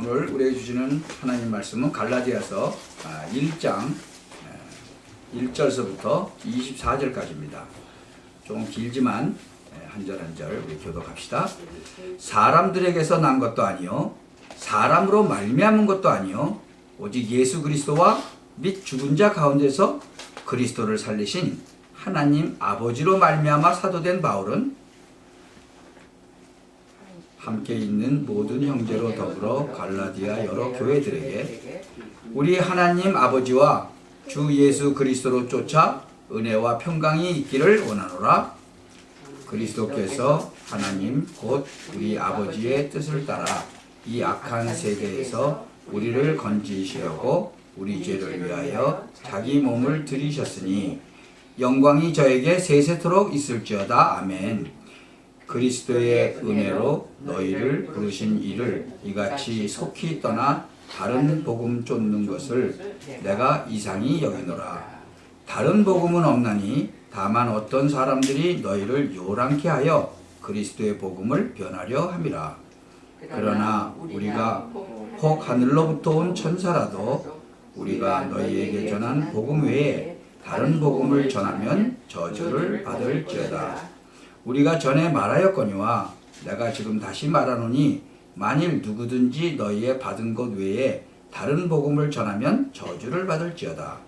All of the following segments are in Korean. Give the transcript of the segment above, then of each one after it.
오늘 우리에게 주시는 하나님 말씀은 갈라디아서 1장 1절서부터 24절까지입니다. 좀 길지만 한 절 한 절 우리 교독합시다. 사람들에게서 난 것도 아니요 사람으로 말미암은 것도 아니요 오직 예수 그리스도와 및 죽은 자 가운데서 그리스도를 살리신 하나님 아버지로 말미암아 사도된 바울은 함께 있는 모든 형제로 더불어 갈라디아 여러 교회들에게 우리 하나님 아버지와 주 예수 그리스도로 쫓아 은혜와 평강이 있기를 원하노라. 그리스도께서 하나님 곧 우리 아버지의 뜻을 따라 이 악한 세대에서 우리를 건지시려고 우리 죄를 위하여 자기 몸을 들이셨으니 영광이 저에게 세세토록 있을지어다. 아멘. 그리스도의 은혜로 너희를 부르신 이를 이같이 속히 떠나 다른 복음 쫓는 것을 내가 이상히 여기노라. 다른 복음은 없나니 다만 어떤 사람들이 너희를 요란케 하여 그리스도의 복음을 변하려 함이라. 그러나 우리가 혹 하늘로부터 온 천사라도 우리가 너희에게 전한 복음 외에 다른 복음을 전하면 저주를 받을지어다. 우리가 전에 말하였거니와 내가 지금 다시 말하노니 만일 누구든지 너희의 받은 것 외에 다른 복음을 전하면 저주를 받을지어다.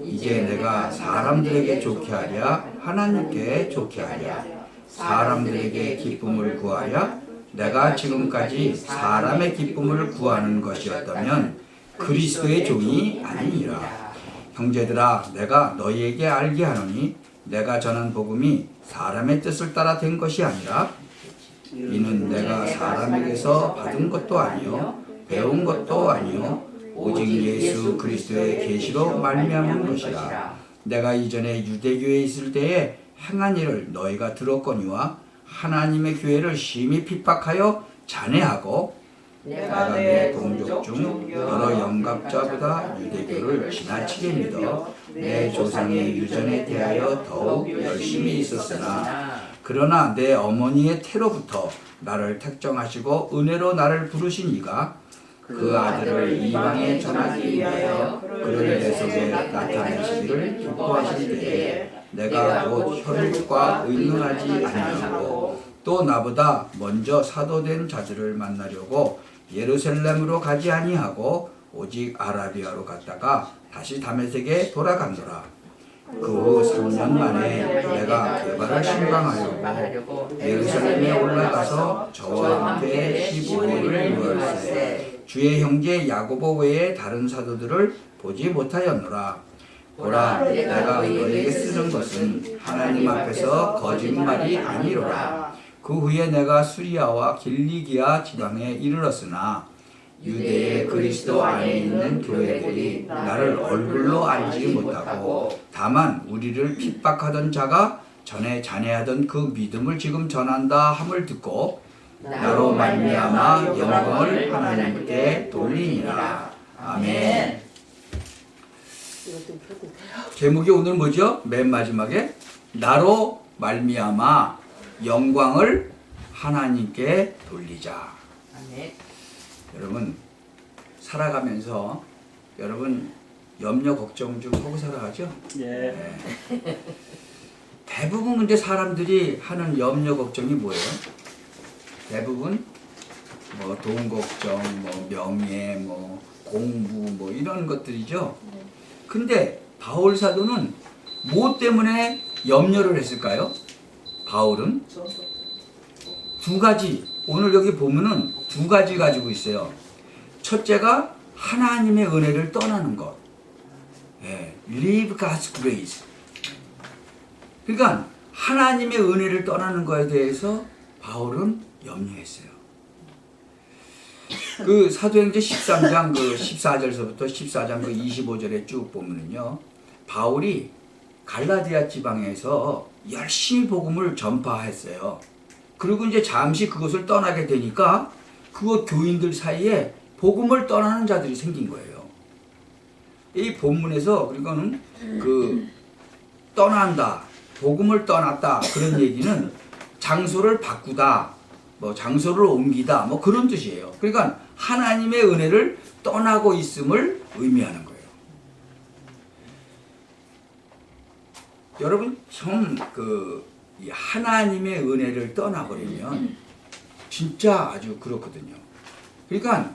이제 내가 사람들에게 좋게 하랴 하나님께 좋게 하랴 사람들에게 기쁨을 구하랴 내가 지금까지 사람의 기쁨을 구하는 것이었다면 그리스도의 종이 아니니라. 형제들아 내가 너희에게 알게 하노니 내가 전한 복음이 사람의 뜻을 따라 된 것이 아니라 이는 내가 사람에게서 받은 것도 아니요 배운 것도 아니요 오직 예수 그리스도의 계시로 말미암은 것이라. 내가 이전에 유대교에 있을 때에 행한 일을 너희가 들었거니와 하나님의 교회를 심히 핍박하여 잔해하고 내가 내 동족 중 여러 영갑자보다 유대교를 지나치게 믿어 내 조상의 유전에 대하여 더욱 열심히 있었으나 그러나 내 어머니의 태로부터 나를 택정하시고 은혜로 나를 부르신 이가 그 아들을 이방에 전하기 위하여 그를 내 속에 나타내시기를 기뻐하실 때에 내가 곧 혈육과 의논하지 아니하고 또 나보다 먼저 사도된 자들을 만나려고 예루살렘으로 가지 아니하고 오직 아라비아로 갔다가 다시 다메섹에 돌아간노라. 그 후 3년 만에 내가 게바를 신방하려고 예루살렘에 올라가서 저와 함께 15일을 누웠으되 주의 형제 야고보 외에 다른 사도들을 보지 못하였노라. 보라 내가 너에게 쓰는 것은 하나님 앞에서 거짓말이 아니로라. 그 후에 내가 수리아와 길리기아 지방에 이르렀으나 유대의 그리스도 안에 있는 교회들이 나를 얼굴로 알지 못하고 다만 우리를 핍박하던 자가 전에 잔해하던 그 믿음을 지금 전한다 함을 듣고 나로 말미암아 영광을 하나님께 돌리니라. 아멘. 제목이 오늘 뭐죠? 맨 마지막에 나로 말미암아 영광을 하나님께 돌리자. 아멘. 여러분 살아가면서 여러분 염려 걱정 좀 하고 살아가죠? 네. 대부분 근데 사람들이 하는 염려 걱정이 뭐예요? 대부분 뭐 돈 걱정, 뭐 명예, 뭐 공부, 뭐 이런 것들이죠. 근데 바울 사도는 뭐 때문에 염려를 했을까요? 바울은 두 가지, 오늘 여기 보면은 두 가지 가지고 있어요. 첫째가 하나님의 은혜를 떠나는 것. Leave God's grace. 그러니까 하나님의 은혜를 떠나는 것에 대해서 바울은 염려했어요. 그 사도행전 13장 그 14절서부터 14장 그 25절에 쭉 보면은요. 바울이 갈라디아 지방에서 열심히 복음을 전파했어요. 그리고 이제 잠시 그것을 떠나게 되니까 그곳 교인들 사이에 복음을 떠나는 자들이 생긴 거예요. 이 본문에서 그러니까는 그 떠난다, 복음을 떠났다 그런 얘기는 장소를 바꾸다, 뭐 장소를 옮기다 뭐 그런 뜻이에요. 그러니까 하나님의 은혜를 떠나고 있음을 의미하는 거예요. 여러분 참 이 하나님의 은혜를 떠나버리면 진짜 아주 그렇거든요. 그러니까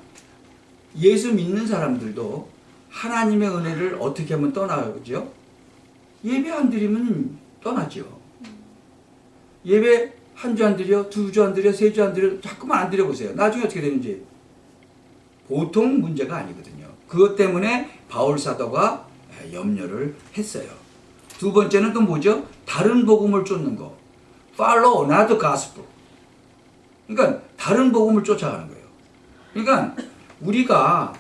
예수 믿는 사람들도 하나님의 은혜를 어떻게 하면 떠나죠? 예배 안 드리면 떠나죠. 예배 한 주 안 드려, 두 주 안 드려, 세 주 안 드려, 자꾸만 안 드려보세요. 나중에 어떻게 되는지. 보통 문제가 아니거든요. 그것 때문에 바울 사도가 염려를 했어요. 두 번째는 또 뭐죠? 다른 복음을 쫓는 거. Follow another gospel. 그러니까 다른 복음을 쫓아가는 거예요. 그러니까 우리가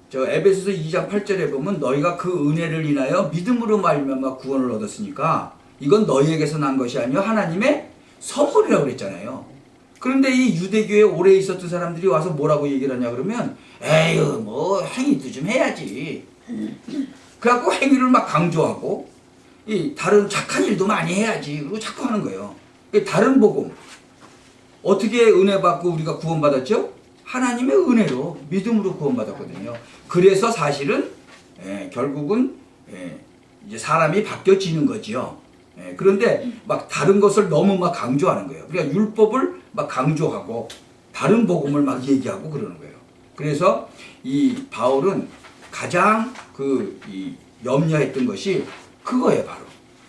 저 에베소서 2장 8절에 보면 너희가 그 은혜를 인하여 믿음으로 말미암아 구원을 얻었으니까 이건 너희에게서 난 것이 아니요 하나님의 선물이라고 그랬잖아요. 그런데 이 유대교에 오래 있었던 사람들이 와서 뭐라고 얘기를 하냐 그러면 에휴 뭐 행위도 좀 해야지. 그래갖고 행위를 막 강조하고 이 다른 착한 일도 많이 해야지. 그리고 자꾸 하는 거예요. 다른 복음. 어떻게 은혜 받고 우리가 구원받았죠? 하나님의 은혜로 믿음으로 구원받았거든요. 그래서 사실은 결국은 이제 사람이 바뀌어지는 거지요. 그런데 막 다른 것을 너무 막 강조하는 거예요. 그러니까 율법을 막 강조하고 다른 복음을 막 얘기하고 그러는 거예요. 그래서 이 바울은 가장 이 염려했던 것이 그거예요. 바로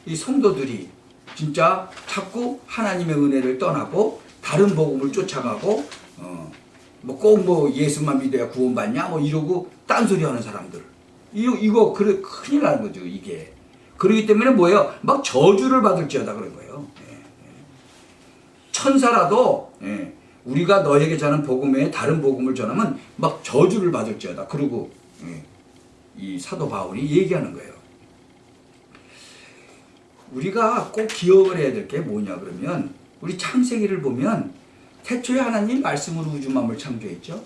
이 성도들이 진짜 자꾸 하나님의 은혜를 떠나고 다른 복음을 쫓아가고 뭐 꼭 뭐 예수만 믿어야 구원받냐 뭐 이러고 딴소리 하는 사람들 이거 그래 큰일 나는 거죠. 이게 그렇기 때문에 뭐예요? 막 저주를 받을지어다 그런 거예요. 천사라도 우리가 너에게 전한 복음 외에 다른 복음을 전하면 막 저주를 받을지어다. 그러고 이 사도 바울이 얘기하는 거예요. 우리가 꼭 기억을 해야 될 게 뭐냐 그러면 우리 창세기를 보면 태초에 하나님 말씀으로 우주 만물을 창조했죠.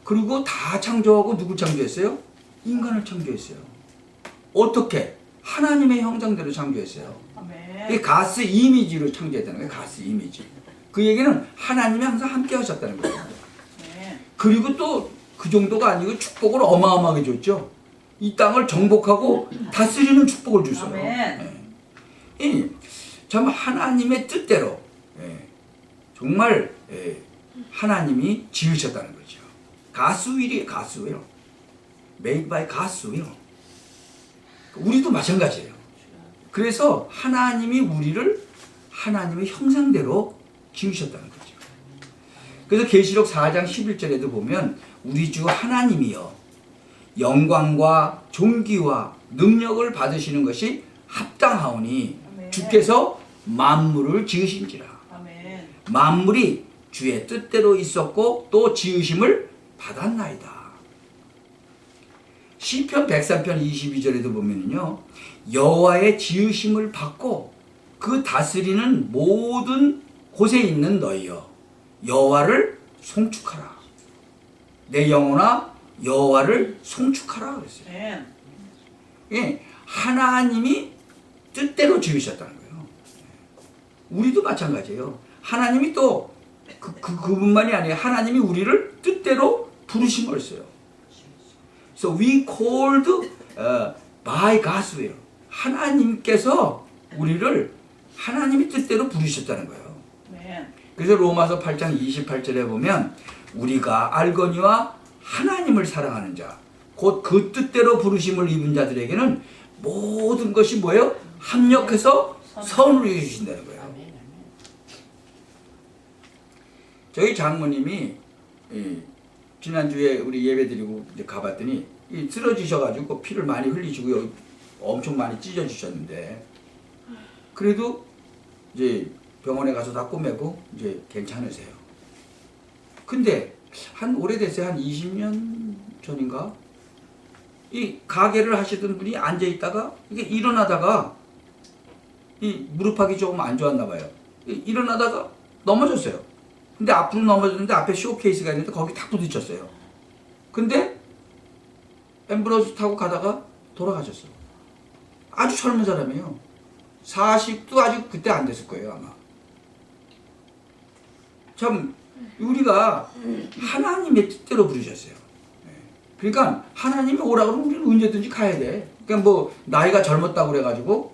그리고 다 창조하고 누구 창조했어요? 인간을 창조했어요. 어떻게? 하나님의 형상대로 창조했어요. 이 가스 이미지로 창조했다는 거예요. 가스 이미지. 그 얘기는 하나님이 항상 함께 하셨다는 거예요. 그리고 또 그 정도가 아니고 축복을 어마어마하게 줬죠. 이 땅을 정복하고 다스리는 축복을 줬어요. 참 하나님의 뜻대로 정말 하나님이 지으셨다는 거죠. 가스윌이에요. 가스윌. Made by God's will. 우리도 마찬가지예요. 그래서 하나님이 우리를 하나님의 형상대로 지으셨다는 거죠. 그래서 계시록 4장 11절에도 보면 우리 주 하나님이여 영광과 존귀와 능력을 받으시는 것이 합당하오니 주께서 만물을 지으신지라. 만물이 주의 뜻대로 있었고 또 지으심을 받았나이다. 시편 103편 22절에도 보면요 여호와의 지으심을 받고 그 다스리는 모든 곳에 있는 너희여 여호와를 송축하라. 내 영혼아 여호와를 송축하라 그랬어요. 하나님이 뜻대로 지으셨다는 거예요. 우리도 마찬가지예요. 하나님이 또 그분만이 아니에요. 하나님이 우리를 뜻대로 부르신 거였어요. So we called by God's will. 하나님께서 우리를 하나님의 뜻대로 부르셨다는 거예요. 그래서 로마서 8장 28절에 보면 우리가 알거니와 하나님을 사랑하는 자, 곧 그 뜻대로 부르심을 입은 자들에게는 모든 것이 뭐예요? 합력해서 선을 이루어 주신다는 거예요. 저희 장모님이 지난주에 우리 예배 드리고 이제 가봤더니 쓰러지셔가지고 피를 많이 흘리시고 여기 엄청 많이 찢어지셨는데 그래도 이제 병원에 가서 다 꼬매고 이제 괜찮으세요. 근데 한 오래됐어요. 한 20년 전인가 이 가게를 하시던 분이 앉아 있다가 이게 일어나다가 이 무릎팍이 조금 안 좋았나 봐요. 일어나다가 넘어졌어요. 근데 앞으로 넘어졌는데 앞에 쇼케이스가 있는데 거기 탁 부딪혔어요. 근데 앰뷸런스 타고 가다가 돌아가셨어요. 아주 젊은 사람이에요. 40도 아직 그때 안 됐을 거예요 아마. 참 우리가 하나님의 뜻대로 부르셨어요. 그러니까 하나님이 오라고 그러면 우리는 언제든지 가야 돼. 그러니까 뭐 나이가 젊었다고 그래가지고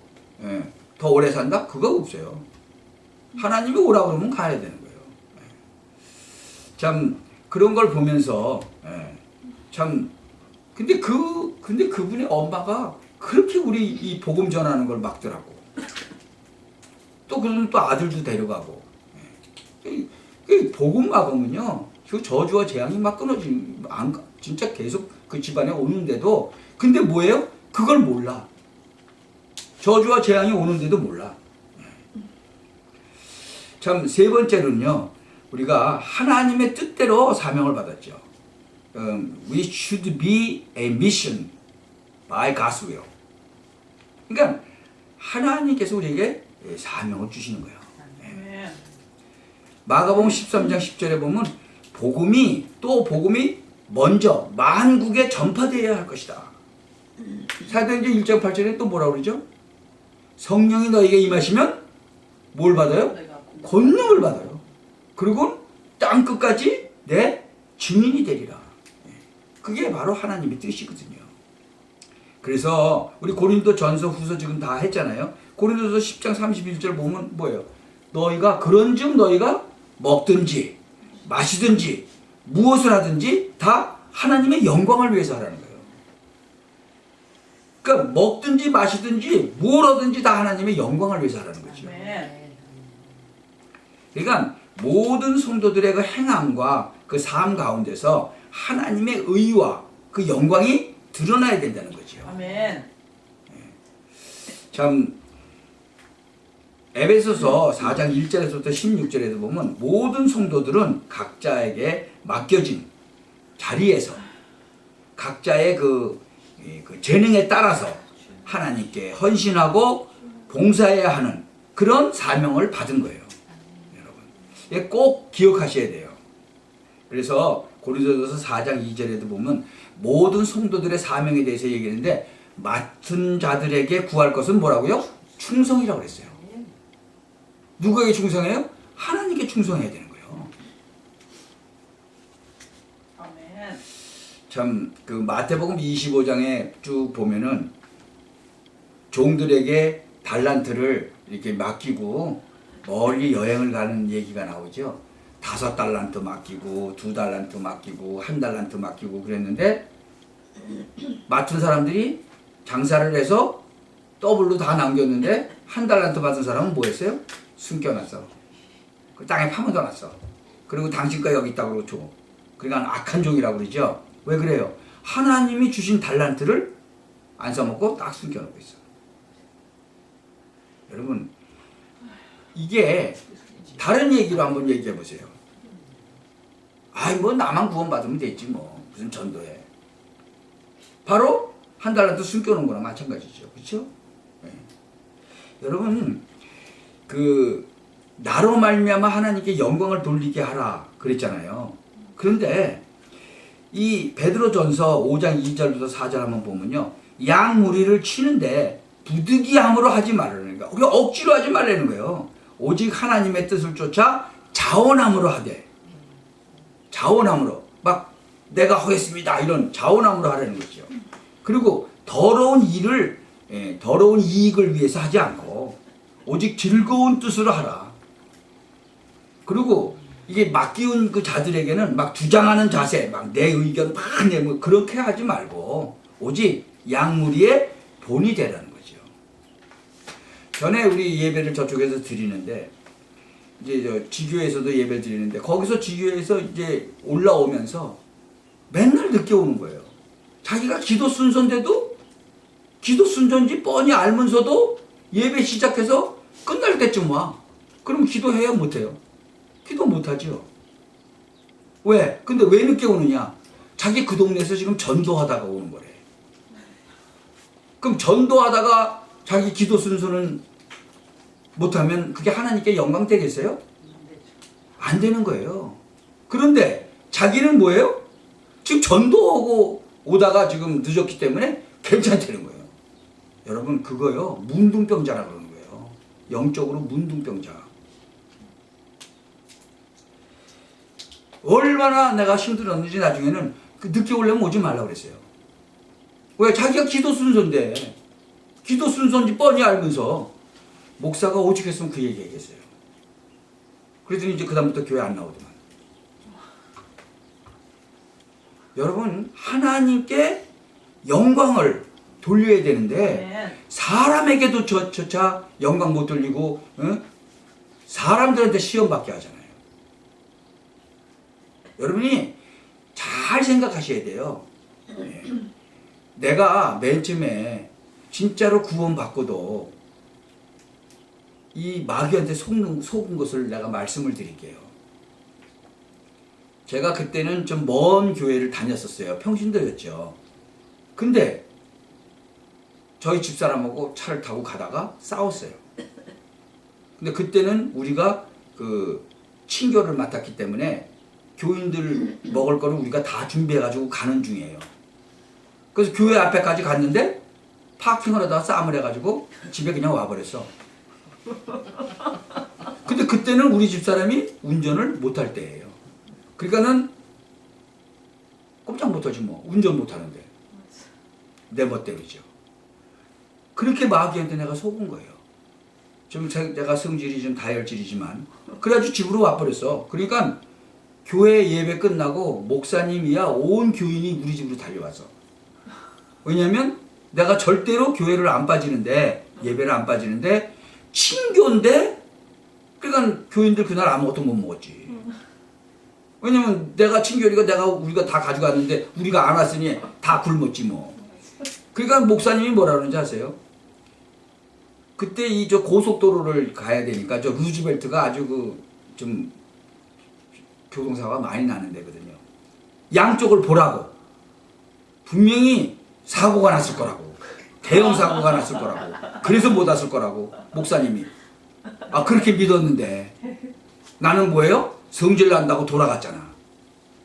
더 오래 산다? 그거 없어요. 하나님이 오라고 그러면 가야 되는 거예요. 참 그런 걸 보면서 참 근데 그분의 엄마가 그렇게 우리 이 복음 전하는 걸 막더라고. 또 그는 또 아들도 데려가고. 복음 막으면요, 그 저주와 재앙이 막 끊어지, 진짜 계속 그 집안에 오는데도, 근데 뭐예요? 그걸 몰라. 저주와 재앙이 오는데도 몰라. 참, 세 번째로는요, 우리가 하나님의 뜻대로 사명을 받았죠. We should be a mission by God's will. 그러니까, 하나님께서 우리에게 사명을 주시는 거예요. 마가복음 13장 10절에 보면 복음이 먼저 만국에 전파되어야 할 것이다. 사도행전 1장 8절에 또 뭐라고 그러죠? 성령이 너에게 임하시면 뭘 받아요? 권능을 받아요. 그리고 땅 끝까지 내 증인이 되리라. 그게 바로 하나님의 뜻이거든요. 그래서 우리 고린도 전서 후서 지금 다 했잖아요. 고린도서 10장 31절 보면 뭐예요? 너희가 그런즉 너희가 먹든지 마시든지 무엇을 하든지 다 하나님의 영광을 위해서 하라는 거예요. 그러니까 먹든지 마시든지 뭘 하든지 다 하나님의 영광을 위해서 하라는 거죠. 그러니까 모든 성도들의 그 행함과 그 삶 가운데서 하나님의 의와 그 영광이 드러나야 된다는 거죠. 아멘. 참 에베소서 4장 1절에서부터 16절에도 보면 모든 성도들은 각자에게 맡겨진 자리에서 각자의 그 재능에 따라서 하나님께 헌신하고 봉사해야 하는 그런 사명을 받은 거예요. 여러분, 이게 꼭 기억하셔야 돼요. 그래서 고린도전서 4장 2절에도 보면 모든 성도들의 사명에 대해서 얘기했는데 맡은 자들에게 구할 것은 뭐라고요? 충성이라고 그랬어요. 누구에게 충성해요? 하나님께 충성해야 되는 거예요. 아멘. 참 그 마태복음 25장에 쭉 보면은 종들에게 달란트를 이렇게 맡기고 멀리 여행을 가는 얘기가 나오죠. 5달란트 맡기고 2달란트 맡기고 1달란트 맡기고 그랬는데 맡은 사람들이 장사를 해서 더블로 다 남겼는데 1달란트 받은 사람은 뭐 했어요? 숨겨놨어. 그 땅에 파묻어놨어. 그리고 당신 거 여기 있다고 줘. 그러니까 악한 종이라고 그러죠. 왜 그래요? 하나님이 주신 달란트를 안 써먹고 딱 숨겨놓고 있어. 여러분, 이게 다른 얘기로 한번 얘기해 보세요. 아이 뭐 나만 구원받으면 되지 뭐 무슨 전도해. 바로 1달란트 숨겨놓은 거랑 마찬가지죠. 그렇죠? 네. 여러분, 그 나로 말미암아 하나님께 영광을 돌리게 하라 그랬잖아요. 그런데 이 베드로전서 5장 2절부터 4절 한번 보면요, 양 무리를 치는데 부득이함으로 하지 말라는 거예요. 우리가 억지로 하지 말라는 거예요. 오직 하나님의 뜻을 쫓아 자원함으로 하되, 자원함으로 막 내가 하겠습니다 이런 자원함으로 하라는 거죠. 그리고 더러운 이익을 위해서 하지 않고 오직 즐거운 뜻으로 하라. 그리고 이게 맡기운 그 자들에게는 막 주장하는 자세, 막 내 의견 막 내뭐 그렇게 하지 말고 오직 양무리의 본이 되라는 거죠. 전에 우리 예배를 저쪽에서 드리는데 이제 저 지교에서도 예배를 드리는데 거기서 지교에서 이제 올라오면서 맨날 늦게 오는 거예요. 자기가 기도 순서인데도 기도 순서인지 뻔히 알면서도 예배 시작해서 끝날 때쯤 와. 그럼 기도해요? 못해요? 기도 못하죠. 왜? 근데 왜 늦게 오느냐? 자기 그 동네에서 지금 전도하다가 오는 거래. 그럼 전도하다가 자기 기도 순서는 못하면 그게 하나님께 영광 되겠어요? 안 되는 거예요. 그런데 자기는 뭐예요? 지금 전도하고 오다가 지금 늦었기 때문에 괜찮다는 거예요. 여러분, 그거요 문둥병자라 그러는 거예요. 영적으로 문둥병자. 얼마나 내가 힘들었는지 나중에는 늦게 오려면 오지 말라고 그랬어요. 왜? 자기가 기도 순서인데, 기도 순서인지 뻔히 알면서 목사가 오죽했으면 그 얘기 하겠어요. 그랬더니 이제 그다음부터 교회 안 나오더만. 여러분, 하나님께 영광을 돌려야 되는데 사람에게도 저차 영광 못 돌리고 사람들한테 시험받게 하잖아요. 여러분이 잘 생각하셔야 돼요. 내가 맨 처음에 진짜로 구원받고도 이 마귀한테 속은 것을 내가 말씀을 드릴게요. 제가 그때는 좀 먼 교회를 다녔었어요. 평신도였죠. 근데 저희 집사람하고 차를 타고 가다가 싸웠어요. 근데 그때는 우리가 그 친교를 맡았기 때문에 교인들 먹을 거를 우리가 다 준비해가지고 가는 중이에요. 그래서 교회 앞에까지 갔는데 파킹을 하다가 싸움을 해가지고 집에 그냥 와버렸어. 근데 그때는 우리 집사람이 운전을 못할 때예요. 그러니까는 꼼짝 못하지 뭐. 운전 못하는데. 내 멋대로죠. 그렇게 마귀한테 내가 속은 거예요. 좀 내가 성질이 좀 다혈질이지만 그래가지고 집으로 와버렸어. 그러니까 교회 예배 끝나고 목사님이야 온 교인이 우리 집으로 달려와서. 왜냐면 내가 절대로 교회를 안 빠지는데, 예배를 안 빠지는데 친교인데, 그러니까 교인들 그날 아무것도 못 먹었지. 왜냐면 내가 친교니까 우리가 다 가져갔는데 우리가 안 왔으니 다 굶었지 뭐. 그러니까 목사님이 뭐라 그러는지 아세요? 그때 이 저 고속도로를 가야 되니까 저 루즈벨트가 아주 좀 교통사고가 많이 나는 데거든요. 양쪽을 보라고. 분명히 사고가 났을 거라고. 대형 사고가 났을 거라고. 그래서 못 왔을 거라고. 목사님이. 아, 그렇게 믿었는데 나는 뭐예요? 성질 난다고 돌아갔잖아.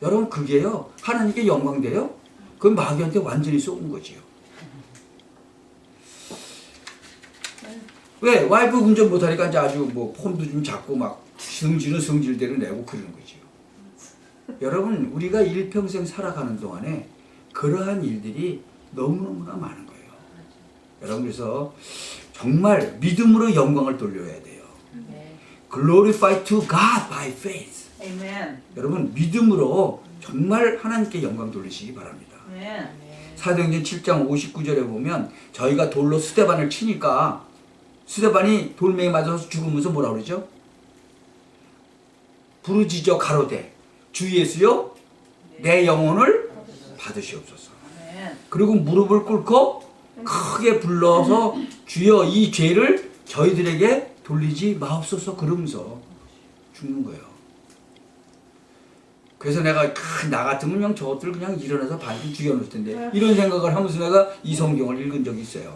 여러분, 그게요, 하나님께 영광돼요? 그건 마귀한테 완전히 쏘은 거지요. 왜? 와이프 운전 못하니까 이제 아주 뭐 폰도 좀 잡고 막 성질은 성질대로 내고 그러는 거지요. 여러분, 우리가 일평생 살아가는 동안에 그러한 일들이 너무너무나 많은 거예요. 여러분, 그래서 정말 믿음으로 영광을 돌려야 돼요. Glorify to God by faith. Amen. 여러분, 믿음으로 정말 하나님께 영광 돌리시기 바랍니다. Amen. 사도행전 7장 59절에 보면 저희가 돌로 스데반을 치니까 스데반이 돌멩이 맞아서 죽으면서 뭐라 그러죠? 부르짖어 가로되 주 예수여 내 영혼을 받으시옵소서. 그리고 무릎을 꿇고 크게 불러서 주여 이 죄를 저희들에게 돌리지 마옵소서 그러면서 죽는 거예요. 그래서 내가 나 같으면 그냥 저것들 그냥 일어나서 반쯤 죽여놓을 텐데 이런 생각을 하면서 내가 이 성경을 읽은 적이 있어요.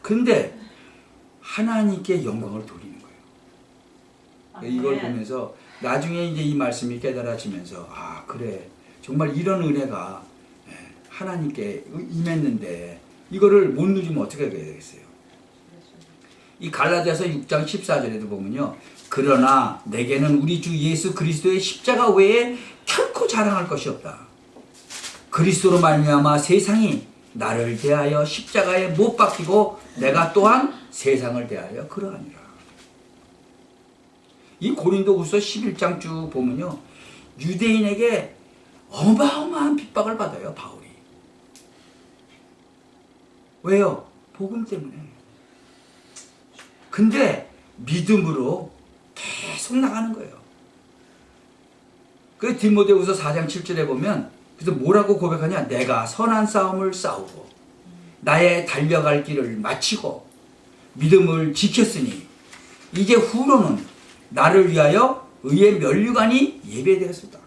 근데 하나님께 영광을 돌리는 거예요. 이걸 보면서 나중에 이제 이 말씀이 깨달아지면서 아, 그래, 정말 이런 은혜가 하나님께 임했는데 이거를 못 누리면 어떻게 해야 되겠어요? 이 갈라디아서 6장 14절에도 보면요, 그러나 내게는 우리 주 예수 그리스도의 십자가 외에 결코 자랑할 것이 없다. 그리스도로 말미암아 세상이 나를 대하여 십자가에 못 박히고 내가 또한 세상을 대하여 그러하니라. 이 고린도후서 11장 쭉 보면요, 유대인에게 어마어마한 핍박을 받아요, 바울이. 왜요? 복음 때문에. 근데 믿음으로 계속 나가는 거예요. 그 디모데후서 4장 7절에 보면 그래서 뭐라고 고백하냐? 내가 선한 싸움을 싸우고 나의 달려갈 길을 마치고 믿음을 지켰으니 이제 후로는 나를 위하여 의의 면류관이 예배되었습니다.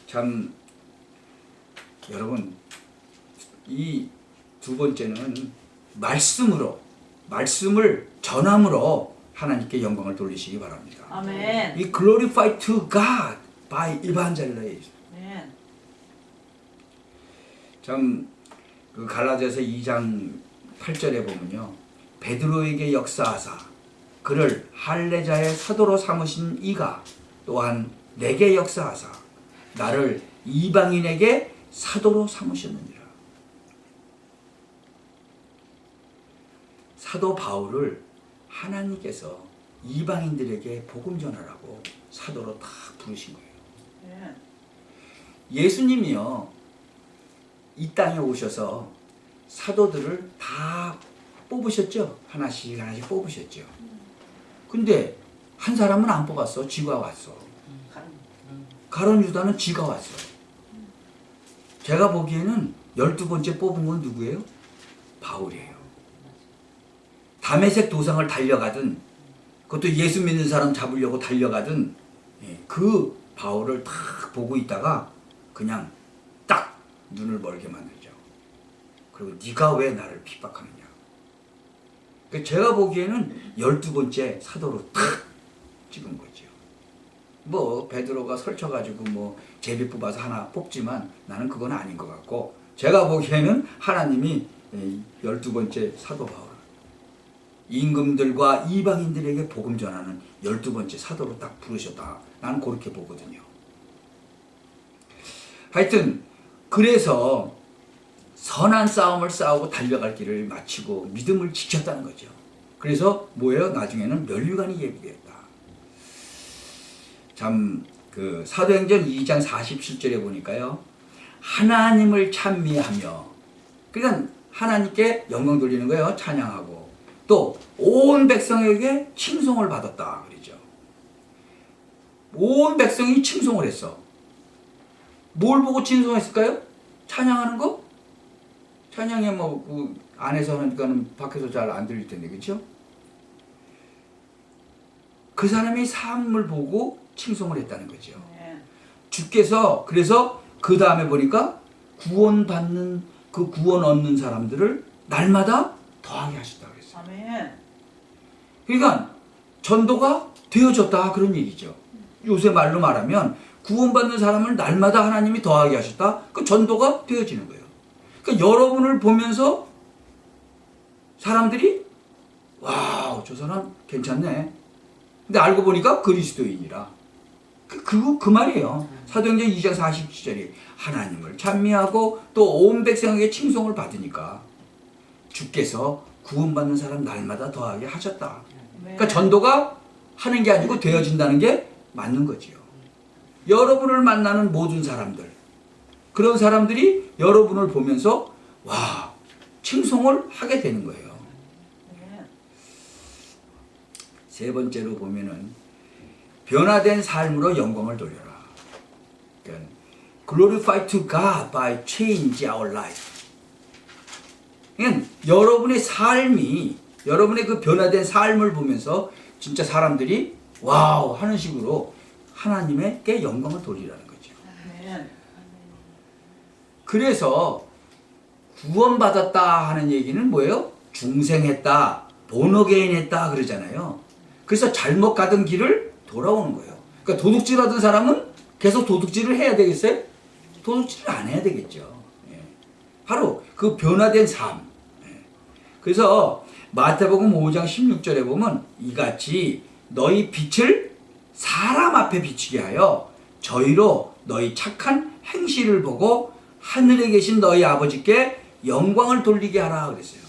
참, 여러분, 이 두 번째는 말씀을 전함으로 하나님께 영광을 돌리시기 바랍니다. 아멘. 이 glorify to God by evangelization. 아멘. 참, 그 갈라디아서 2장 8절에 보면요, 베드로에게 역사하사 그를 할례자의 사도로 삼으신 이가 또한 내게 역사하사 나를 이방인에게 사도로 삼으셨느니라. 사도 바울을 하나님께서 이방인들에게 복음 전하라고 사도로 딱 부르신 거예요. 예수님이요, 이 땅에 오셔서 사도들을 다 뽑으셨죠. 하나씩 하나씩 뽑으셨죠. 근데 한 사람은 안 뽑았어. 지가 왔어. 가룟 유다는 지가 왔어. 제가 보기에는 12번째 뽑은 건 누구예요? 바울이에요. 다메섹 도상을 달려가든, 그것도 예수 믿는 사람 잡으려고 달려가든, 그 바울을 딱 보고 있다가 그냥 딱 눈을 멀게 만들죠. 그리고 네가 왜 나를 핍박하느냐. 제가 보기에는 12번째 사도로 딱 찍은 거죠. 뭐 베드로가 설쳐가지고 뭐 제비 뽑아서 하나 뽑지만 나는 그건 아닌 것 같고, 제가 보기에는 하나님이 12번째 사도 바울, 임금들과 이방인들에게 복음 전하는 12번째 사도로 딱 부르셨다. 나는 그렇게 보거든요. 하여튼 그래서 선한 싸움을 싸우고 달려갈 길을 마치고 믿음을 지켰다는 거죠. 그래서 뭐예요? 나중에는 면류관이 예비되었다. 참 그 사도행전 2장 47절에 보니까요, 하나님을 찬미하며, 그러니까 하나님께 영광 돌리는 거예요. 찬양하고 또 온 백성에게 칭송을 받았다 그러죠. 온 백성이 칭송을 했어. 뭘 보고 칭송했을까요? 찬양하는 거? 찬양에 뭐 그 안에서 하니까는 밖에서 잘 안 들릴 텐데, 그렇죠? 그 사람의 삶을 보고 칭송을 했다는 거죠. 주께서 그래서 그 다음에 보니까 구원받는, 그 구원 얻는 사람들을 날마다 더하게 하셨다 그랬어요. 아멘. 그러니까 전도가 되어졌다 그런 얘기죠. 요새 말로 말하면 구원받는 사람을 날마다 하나님이 더하게 하셨다. 그 전도가 되어지는 거예요. 그러니까 여러분을 보면서 사람들이 와우, 저 사람 괜찮네. 근데 알고 보니까 그리스도인이라. 그 말이에요. 사도행전 2장 47절이 하나님을 찬미하고 또 온 백성에게 칭송을 받으니까 주께서 구원받는 사람 날마다 더하게 하셨다. 그러니까 전도가 하는 게 아니고 되어진다는 게 맞는 거지요. 여러분을 만나는 모든 사람들, 그런 사람들이 여러분을 보면서 와, 칭송을 하게 되는 거예요. 세 번째로 보면은 변화된 삶으로 영광을 돌려라. 그러니까 glorify to God by change our life. 그러니까 여러분의 삶이, 여러분의 그 변화된 삶을 보면서 진짜 사람들이 와우 하는 식으로 하나님께 영광을 돌리라는 거죠. 그래서 구원받았다 하는 얘기는 뭐예요? 중생했다, 본어게인했다 그러잖아요. 그래서 잘못 가던 길을 돌아오는 거예요. 그러니까 도둑질하던 사람은 계속 도둑질을 해야 되겠어요? 도둑질을 안 해야 되겠죠. 바로 그 변화된 삶. 그래서 마태복음 5장 16절에 보면 이같이 너희 빛을 사람 앞에 비추게 하여 저희로 너희 착한 행실을 보고 하늘에 계신 너희 아버지께 영광을 돌리게 하라 그랬어요.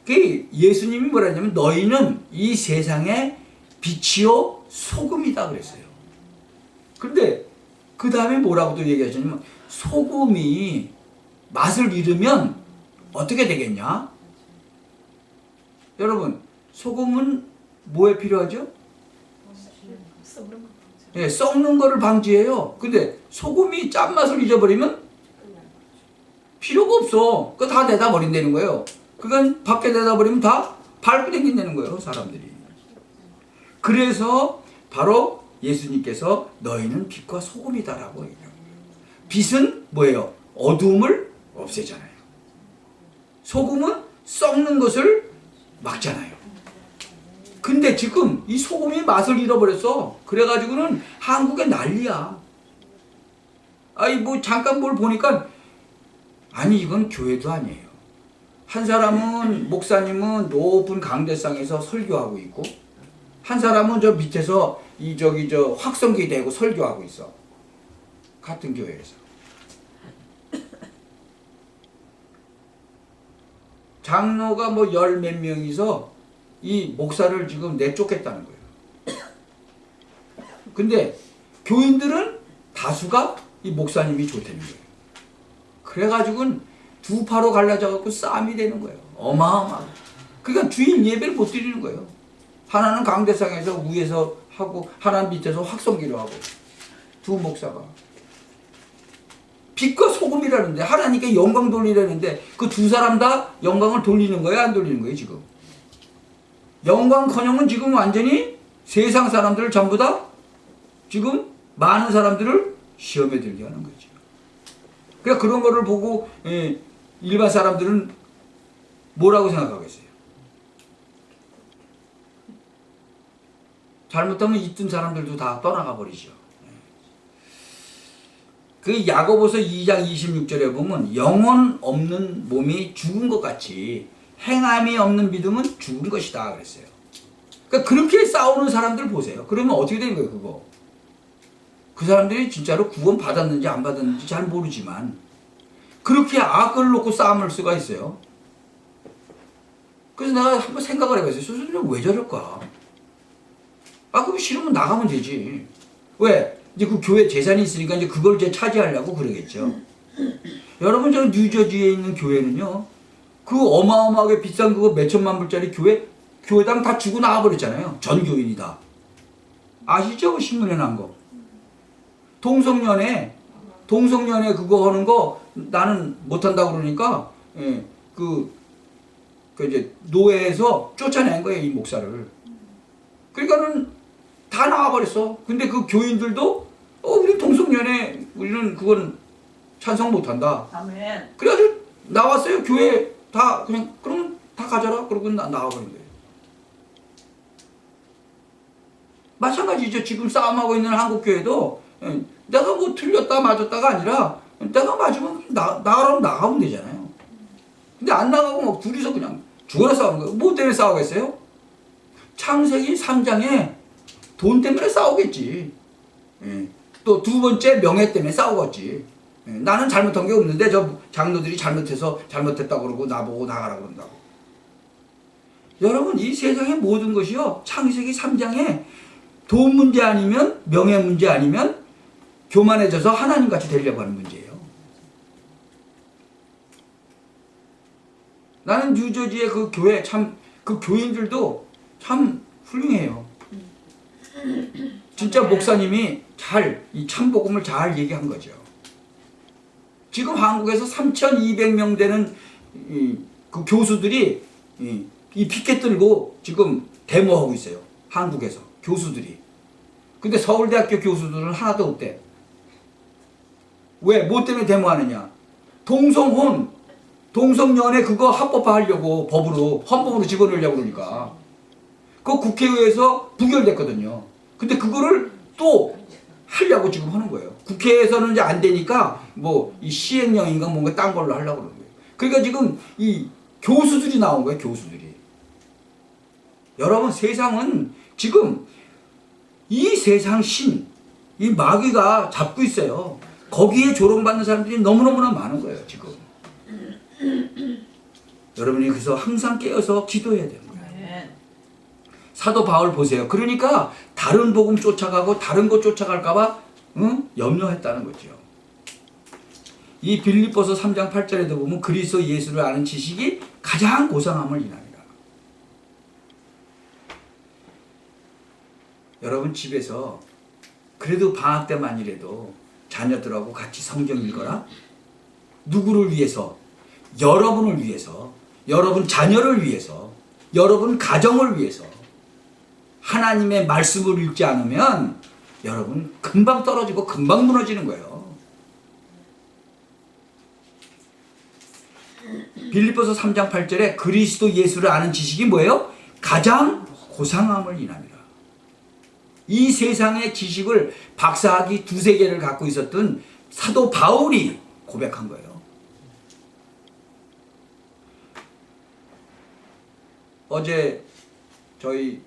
그 예수님이 뭐라 했냐면 너희는 이 세상의 빛이요 소금이다 그랬어요. 그런데 그 다음에 뭐라고 또 얘기하셨냐면 소금이 맛을 잃으면 어떻게 되겠냐? 여러분, 소금은 뭐에 필요하죠? 네, 썩는 거를 방지해요. 근데 소금이 짠맛을 잊어버리면 필요가 없어. 그거 다 내다 버린다는 거예요. 그건 밖에 내다 버리면 다 밟고 다닌다는 거예요, 사람들이. 그래서 바로 예수님께서 너희는 빛과 소금이다라고 얘기해요. 빛은 뭐예요? 어두움을 없애잖아요. 소금은 썩는 것을 막잖아요. 근데 지금 이 소금이 맛을 잃어버렸어. 그래가지고는 한국에 난리야. 아니 뭐 잠깐 뭘 보니까 아니 이건 교회도 아니에요. 한 사람은 목사님은 높은 강대상에서 설교하고 있고 한 사람은 저 밑에서 저 확성기 대고 설교하고 있어. 같은 교회에서. 장로가 뭐 열 몇 명이서 이 목사를 지금 내쫓겠다는 거예요. 근데 교인들은 다수가 이 목사님이 좋다는 거예요. 그래가지고는 두 파로 갈라져갖고 싸움이 되는 거예요. 어마어마하게. 그러니까 주일 예배를 못 드리는 거예요. 하나는 강대상에서 위에서 하고 하나는 밑에서 확성기로 하고 두 목사가 빛과 소금이라는데 하나님께 영광 돌리라는데 그 두 사람 다 영광을 돌리는 거예요, 안 돌리는 거예요 지금? 영광커녕은 지금 완전히 세상 사람들을 전부 다 지금 많은 사람들을 시험에 들게 하는 거죠. 그러니까 그런 거를 보고 일반 사람들은 뭐라고 생각하겠어요? 잘못하면 있던 사람들도 다 떠나가 버리죠. 그 야고보서 2장 26절에 보면 영혼 없는 몸이 죽은 것 같이 행함이 없는 믿음은 죽은 것이다 그랬어요. 그러니까 그렇게 싸우는 사람들 보세요. 그러면 어떻게 되는 거예요 그거? 그 사람들이 진짜로 구원 받았는지 안 받았는지 잘 모르지만 그렇게 악을 놓고 싸움을 수가 있어요. 그래서 내가 한번 생각을 해봤어요. 소수들은 왜 저럴까? 그럼 싫으면 나가면 되지. 왜? 이제 그 교회 재산이 있으니까 이제 그걸 이제 차지하려고 그러겠죠. 여러분, 저 뉴저지에 있는 교회는요, 그 어마어마하게 비싼 그거 몇천만 불짜리 교회당 다 주고 나와버렸잖아요. 전 교인이 다. 아시죠? 신문에 난 거. 동성연애 그거 하는 거 나는 못한다고 그러니까, 이제 노예에서 쫓아낸 거예요, 이 목사를. 그러니까는 다 나와버렸어. 근데 그 교인들도, 우리 동성연애, 우리는 그건 찬성 못한다. 아멘. 그래가지고 나왔어요. 교회 다, 그냥, 그러면 다 가져라. 그러고 나와버린 거예요. 마찬가지죠. 지금 싸움하고 있는 한국교회도, 내가 뭐 틀렸다 맞았다가 아니라, 내가 맞으면 나가라면 나가면 되잖아요. 근데 안 나가고 막 둘이서 그냥 죽어라 싸우는 거예요. 뭐 때문에 싸우겠어요? 창세기 3장에 돈 때문에 싸우겠지. 또 두 번째 명예 때문에 싸우겠지. 나는 잘못한 게 없는데 저 장로들이 잘못했다고 그러고 나보고 나가라 그런다고. 여러분, 이 세상의 모든 것이요, 창세기 3장에 돈 문제 아니면 명예 문제 아니면 교만해져서 하나님같이 되려고 하는 문제예요. 나는 뉴저지의 그 교회 그 교인들도 참 훌륭해요. 진짜 목사님이 이 참복음을 잘 얘기한 거죠. 지금 한국에서 3,200명 되는 그 교수들이 이 피켓 들고 지금 데모하고 있어요. 한국에서 교수들이. 근데 서울대학교 교수들은 하나도 없대. 왜? 뭐 때문에 데모하느냐? 동성연애 그거 합법화하려고 헌법으로 집어넣으려고 그러니까. 그 국회의회에서 부결됐거든요. 근데 그거를 또 하려고 지금 하는 거예요. 국회에서는 이제 안 되니까 뭐 이 시행령인가 뭔가 딴 걸로 하려고 그러는 거예요. 그러니까 지금 이 교수들이 나온 거예요, 교수들이. 여러분, 세상은 지금 이 세상 이 마귀가 잡고 있어요. 거기에 조롱받는 사람들이 너무너무나 많은 거예요, 지금. 여러분이 그래서 항상 깨어서 기도해야 되는 거예요. 사도 바울 보세요. 그러니까 다른 복음 쫓아가고 다른 것 쫓아갈까봐 염려했다는 거죠. 이 빌립보서 3장 8절에도 보면 그리스도 예수를 아는 지식이 가장 고상함을 인합니다. 여러분, 집에서 그래도 방학 때만이라도 자녀들하고 같이 성경 읽어라. 누구를 위해서? 여러분을 위해서, 여러분 자녀를 위해서, 여러분 가정을 위해서. 하나님의 말씀을 읽지 않으면 여러분 금방 떨어지고 금방 무너지는 거예요. 빌립보서 3장 8절에 그리스도 예수를 아는 지식이 뭐예요? 가장 고상함을 인합니다. 이 세상의 지식을 박사학위 2-3개를 갖고 있었던 사도 바울이 고백한 거예요. 어제 저희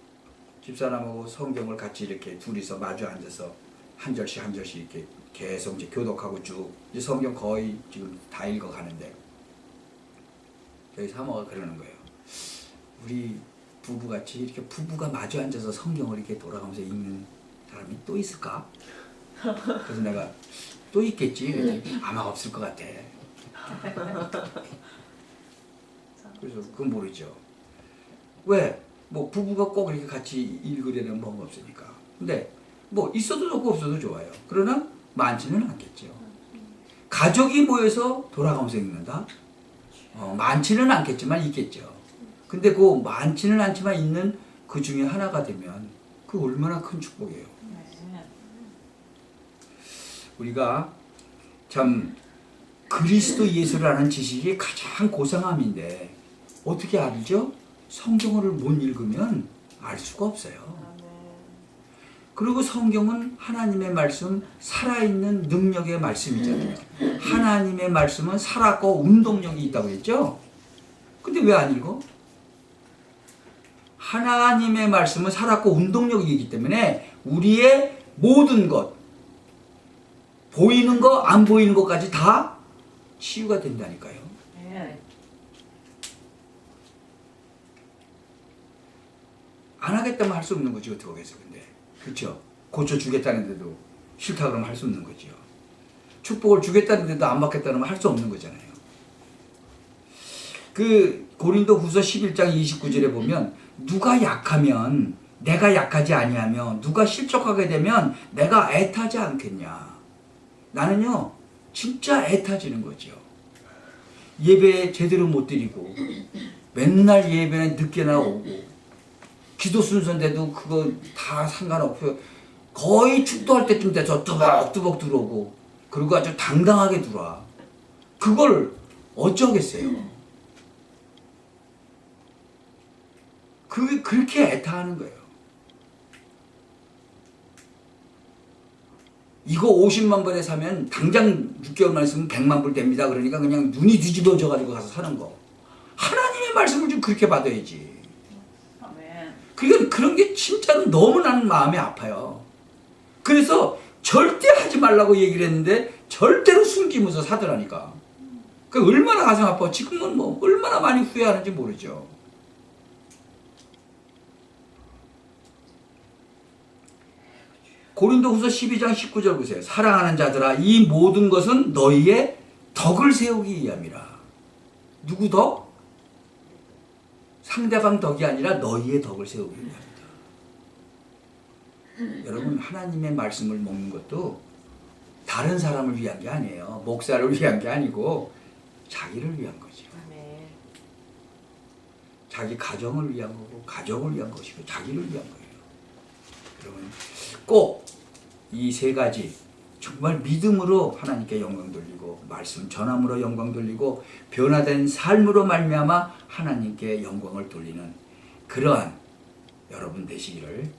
집사람하고 성경을 같이 이렇게 둘이서 마주 앉아서 한 절씩 한 절씩 이렇게 계속 이제 교독하고 쭉 이제 성경 거의 지금 다 읽어가는데 저희 사모가 그러는 거예요. 우리 부부같이 이렇게 부부가 마주 앉아서 성경을 이렇게 돌아가면서 읽는 사람이 또 있을까? 그래서 내가 또 있겠지. 그랬더니 아마 없을 것 같아. 그래서 그건 모르죠. 왜? 뭐 부부가 꼭 이렇게 같이 읽으려는 뭔가 없으니까. 근데 뭐 있어도 좋고 없어도 좋아요. 그러나 많지는 않겠죠. 가족이 모여서 돌아가면서 읽는다? 많지는 않겠지만 있겠죠. 근데 그 많지는 않지만 있는 그 중에 하나가 되면 그 얼마나 큰 축복이에요. 우리가 참 그리스도 예수를 아는 지식이 가장 고상함인데 어떻게 알죠? 성경을 못 읽으면 알 수가 없어요. 그리고 성경은 하나님의 말씀, 살아있는 능력의 말씀이잖아요. 하나님의 말씀은 살았고 운동력이 있다고 했죠? 근데 왜 안 읽어? 하나님의 말씀은 살았고 운동력이 있기 때문에 우리의 모든 것, 보이는 거, 안 보이는 것까지 다 치유가 된다니까요. 안 하겠다면 할 수 없는 거지, 어떻게 하겠어, 근데. 그렇죠? 고쳐주겠다는데도 싫다 그러면 할 수 없는 거지요. 축복을 주겠다는데도 안 받겠다면 할 수 없는 거잖아요. 그 고린도 후서 11장 29절에 보면 누가 약하면 내가 약하지 아니하며 누가 실족하게 되면 내가 애타지 않겠냐. 나는요 진짜 애타지는 거죠. 예배 제대로 못 드리고 맨날 예배는 늦게 나오고 기도 순서인데도 그거 다 상관없고요. 거의 축도할 때쯤 돼서 뚜벅뚜벅 들어오고 그리고 아주 당당하게 들어와. 그걸 어쩌겠어요. 그게 그렇게 애타하는 거예요. 이거 50만 불에 사면 당장 6개월만 있으면 100만 불 됩니다. 그러니까 그냥 눈이 뒤집어져 가지고 가서 사는 거. 하나님의 말씀을 좀 그렇게 받아야지. 그러니까 그런 게 진짜로 너무 나는 마음이 아파요. 그래서 절대 하지 말라고 얘기를 했는데 절대로 숨기면서 사더라니까. 그 얼마나 가슴 아파. 지금은 뭐 얼마나 많이 후회하는지 모르죠. 고린도후서 12장 19절 보세요. 사랑하는 자들아 이 모든 것은 너희의 덕을 세우기 위함이라. 누구 덕? 상대방 덕이 아니라 너희의 덕을 세우기 위함이다. 여러분 하나님의 말씀을 먹는 것도 다른 사람을 위한 게 아니에요. 목사를 위한 게 아니고 자기를 위한 거죠. 자기 가정을 위한 거고 가족을 위한 것이고 자기를 위한 거예요. 여러분 꼭 이 세 가지 정말 믿음으로 하나님께 영광 돌리고 말씀 전함으로 영광 돌리고 변화된 삶으로 말미암아 하나님께 영광을 돌리는 그러한 여러분 되시기를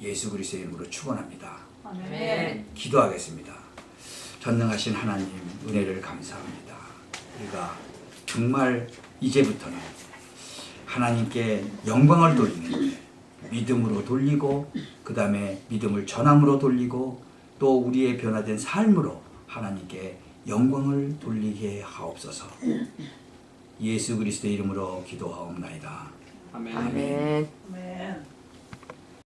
예수 그리스도의 이름으로 축원합니다. 아멘. 기도하겠습니다. 전능하신 하나님 은혜를 감사합니다. 우리가 정말 이제부터는 하나님께 영광을 돌리는 믿음으로 돌리고 그 다음에 믿음을 전함으로 돌리고 또 우리의 변화된 삶으로 하나님께 영광을 돌리게 하옵소서. 예수 그리스도의 이름으로 기도하옵나이다. 아멘. 아멘. 아멘.